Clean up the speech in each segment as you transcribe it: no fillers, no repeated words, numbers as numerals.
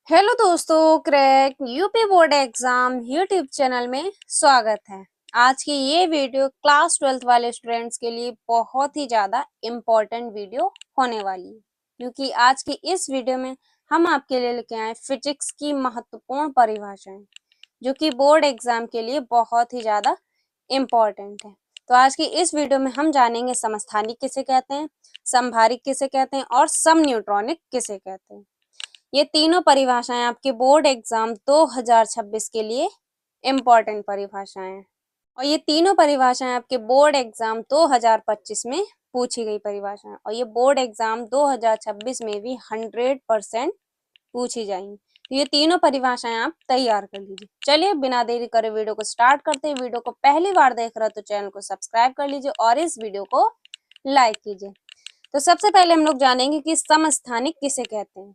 Hello दोस्तों, crack UP board exam YouTube channel में स्वागत है। आज की ये वीडियो क्लास 12th वाले स्टूडेंट्स के लिए बहुत ही ज़्यादा इम्पोर्टेंट वीडियो होने वाली है, क्योंकि आज की इस वीडियो में हम आपके लिए लेके आए फिजिक्स की महत्वपूर्ण परिभाषाएं, जो कि बोर्ड एग्जाम के लिए बहुत ही ज़्यादा इम्पोर्टेंट है। तो आज की इस वीडियो में हम जानेंगे समस्थानिक किसे कहते हैं, समभारिक किसे कहते हैं और समन्यूट्रॉनिक किसे कहते हैं। ये तीनों परिभाषाएं आपके बोर्ड एग्जाम 2026 के लिए इम्पोर्टेंट परिभाषाएं हैं और ये तीनों परिभाषाएं आपके बोर्ड एग्जाम 2025 में पूछी गई परिभाषाएं और ये बोर्ड एग्जाम 2026 में भी 100% पूछी जाएंगी। तो ये तीनों परिभाषाएं आप तैयार कर लीजिए। चलिए बिना देरी करे वीडियो को स्टार्ट करते हैं। वीडियो को पहली बार देख रहे हो तो चैनल को सब्सक्राइब कर लीजिए और इस वीडियो को लाइक कीजिए। तो सबसे पहले हम लोग जानेंगे कि समस्थानिक किसे कहते हैं।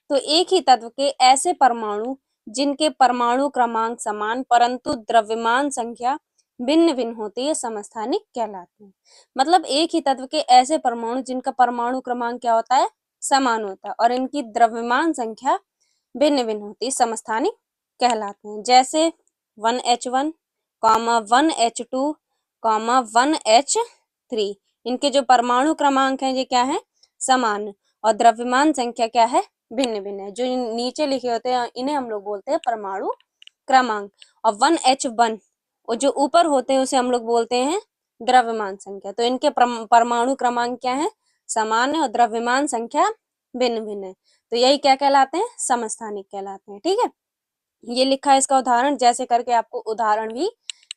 तो एक ही तत्व के ऐसे परमाणु जिनके परमाणु क्रमांक समान परंतु द्रव्यमान संख्या भिन्न भिन्न होती है समस्थानिक कहलाते हैं। मतलब एक ही तत्व के ऐसे परमाणु जिनका परमाणु क्रमांक क्या होता है, समान होता है और इनकी द्रव्यमान संख्या भिन्न भिन्न होती है समस्थानिक कहलाते हैं। जैसे 1H1, 1H2, 1H3, इनके जो परमाणु क्रमांक हैं ये क्या है, समान, और द्रव्यमान संख्या क्या है, भिन्न भिन्न है। जो नीचे लिखे होते हैं इन्हें हम लोग बोलते हैं परमाणु क्रमांक। और 1H1 और जो ऊपर होते हैं उसे हम लोग बोलते हैं द्रव्यमान संख्या। तो इनके परमाणु क्रमांक क्या है, समान है और द्रव्यमान संख्या भिन्न भिन्न है। तो यही क्या कहलाते हैं, समस्थानिक कहलाते हैं। ठीक है, ये लिखा है इसका उदाहरण, जैसे करके आपको उदाहरण भी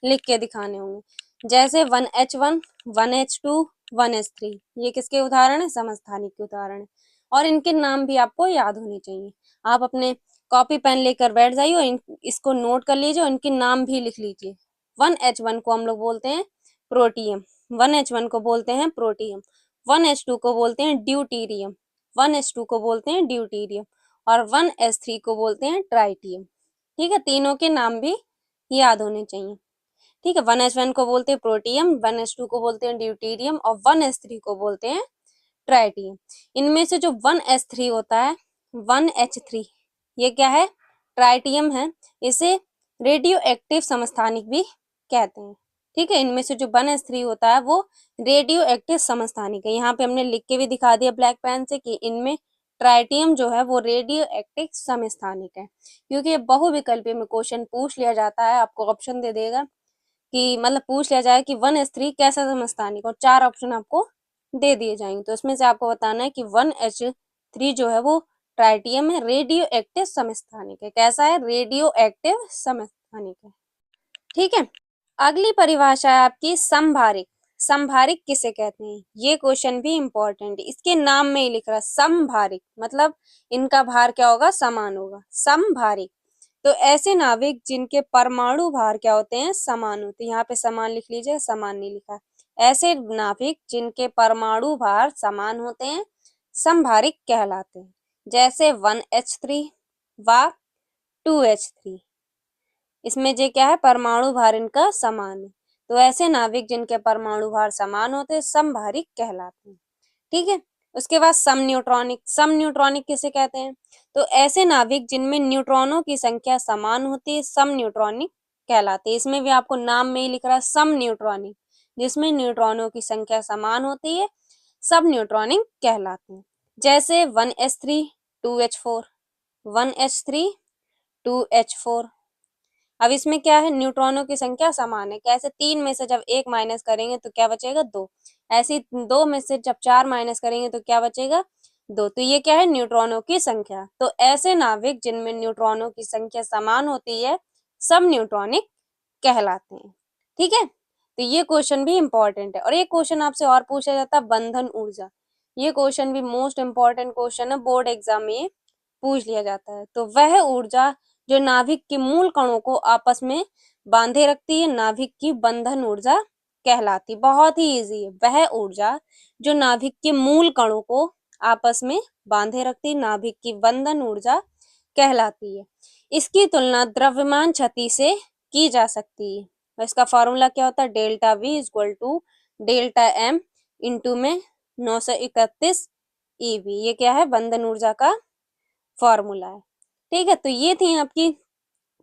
लिख के दिखाने होंगे। जैसे 1H1, 1H2, 1H3, ये किसके उदाहरण है, समस्थानिक के उदाहरण है और इनके नाम भी आपको याद होने चाहिए। आप अपने कॉपी पेन लेकर बैठ जाइए और इसको नोट कर लीजिए और इनके नाम भी लिख लीजिए। 1H1 को हम लोग बोलते हैं प्रोटियम, 1H1 को बोलते हैं प्रोटियम, 1H2 को बोलते हैं ड्यूटीरियम, 1H2 को बोलते हैं ड्यूटीरियम और 1H3 को बोलते हैं ट्राइटियम। ठीक है, तीनों के नाम भी याद होने चाहिए। ठीक है, 1H1 को बोलते हैं प्रोटियम, 1H2 को बोलते हैं ड्यूटीरियम और 1H3 को बोलते हैं ट्राइटियम। इनमें से जो 1H3 होता है, 1H3, ये क्या है, ट्राइटियम है। इसे रेडियो एक्टिव समस्थानिक भी कहते हैं। ठीक है, इनमें से जो 1H3 होता है वो रेडियो एक्टिव समस्थानिक है। यहाँ पे हमने लिख के भी दिखा दिया ब्लैक पेन से कि इनमें ट्राइटियम जो है वो रेडियो एक्टिव समस्थानिक है, क्योंकि ये बहुविकल्पीय में क्वेश्चन पूछ लिया जाता है। आपको ऑप्शन दे देगा कि मतलब पूछ लिया जाए कि 1H3 कैसा समस्थानिक, और 4 ऑप्शन आपको दे दिए जाएंगे। तो इसमें से आपको बताना है कि 1H3 जो है वो ट्राइटियम है, रेडियो एक्टिव समस्थानिक है। कैसा है, रेडियो एक्टिव समस्थानिक है। ठीक है, अगली परिभाषा है आपकी समभारिक। समभारिक किसे कहते हैं, ये क्वेश्चन भी इंपॉर्टेंट है। इसके नाम में ही लिख रहा है समभारिक, मतलब इनका भार क्या होगा, समान होगा। समभारिक तो ऐसे नाविक जिनके परमाणु भार क्या होते हैं, समान होते हैं। यहाँ पे समान लिख लीजिए, समान नहीं लिखा। ऐसे नाविक जिनके परमाणु भार समान होते हैं समभारिक कहलाते हैं। जैसे 1H3 व 2H3, इसमें जे क्या है, परमाणु भार इनका समान है। तो ऐसे नाविक जिनके परमाणु भार समान होते हैं समभारिक कहलाते हैं। ठीक है, उसके बाद समन्यूट्रॉनिक। समन्यूट्रॉनिक किसे कहते हैं, तो ऐसे नाविक जिनमें न्यूट्रॉनों की संख्या समान होती है समन्यूट्रॉनिक कहलाते हैं। इसमें भी आपको नाम में ही लिख रहा है समन्यूट्रॉनिक, जिसमें न्यूट्रॉनों की संख्या समान होती है सब न्यूट्रॉनिक कहलाते हैं। जैसे 1H3 2H4, 1H3 2H4। अब इसमें क्या है, न्यूट्रॉनों की संख्या समान है। कैसे, 3 में से जब 1 माइनस करेंगे तो क्या बचेगा, 2। ऐसे 2 में से जब 4 माइनस करेंगे तो क्या बचेगा, 2। तो ये क्या है, न्यूट्रॉनों की संख्या। तो ऐसे नाविक जिनमें न्यूट्रॉनों की संख्या समान होती है सब न्यूट्रॉनिक कहलाते हैं। ठीक है, तो ये क्वेश्चन भी इंपॉर्टेंट है। और एक क्वेश्चन आपसे और पूछा जाता है, बंधन ऊर्जा। ये क्वेश्चन भी मोस्ट इंपॉर्टेंट क्वेश्चन है, बोर्ड एग्जाम में पूछ लिया जाता है। तो वह ऊर्जा जो नाभिक के मूल कणों को आपस में बांधे रखती है, नाभिक की बंधन ऊर्जा कहलाती। बहुत ही इजी है, वह ऊर्जा जो नाभिक के मूल कणों को आपस में बांधे रखती है, नाभिक की बंधन ऊर्जा कहलाती है। इसकी तुलना द्रव्यमान क्षति से की जा सकती है। इसका फॉर्मूला क्या होता है, delta V equal to delta M into में 931 EV। ये क्या है, बंधन ऊर्जा का फॉर्मूला है। ठीक है, तो ये थी आपकी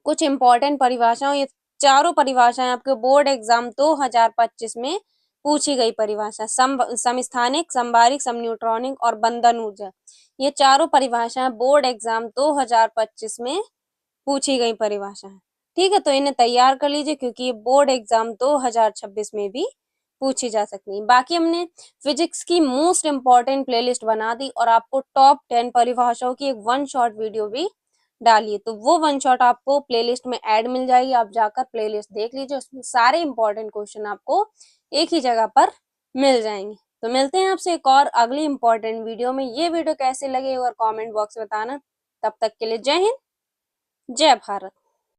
कुछ इंपॉर्टेंट परिभाषाएं। ये चारों परिभाषाएं आपके बोर्ड एग्जाम 2025 में पूछी गई परिभाषा। समस्थानिक, संभारिक, समन्यूट्रॉनिक और बंधन ऊर्जा, ये चारों परिभाषाएं बोर्ड एग्जाम 2025 में पूछी गई परिभाषा है। ठीक है, तो इन्हें तैयार कर लीजिए क्योंकि ये बोर्ड एग्जाम 2026 में भी पूछी जा सकती है। बाकी हमने फिजिक्स की मोस्ट इंपॉर्टेंट प्लेलिस्ट बना दी और आपको टॉप 10 परिभाषाओं की एक वन शॉट वीडियो भी डालिए, तो वो वन शॉट आपको प्लेलिस्ट में ऐड मिल जाएगी। आप जाकर प्लेलिस्ट देख लीजिए, उसमें सारे इंपॉर्टेंट क्वेश्चन आपको एक ही जगह पर मिल जाएंगे। तो मिलते हैं आपसे एक और अगली इंपॉर्टेंट वीडियो में। ये वीडियो कैसे लगे और कमेंट बॉक्स में बताना। तब तक के लिए जय हिंद, जय भारत।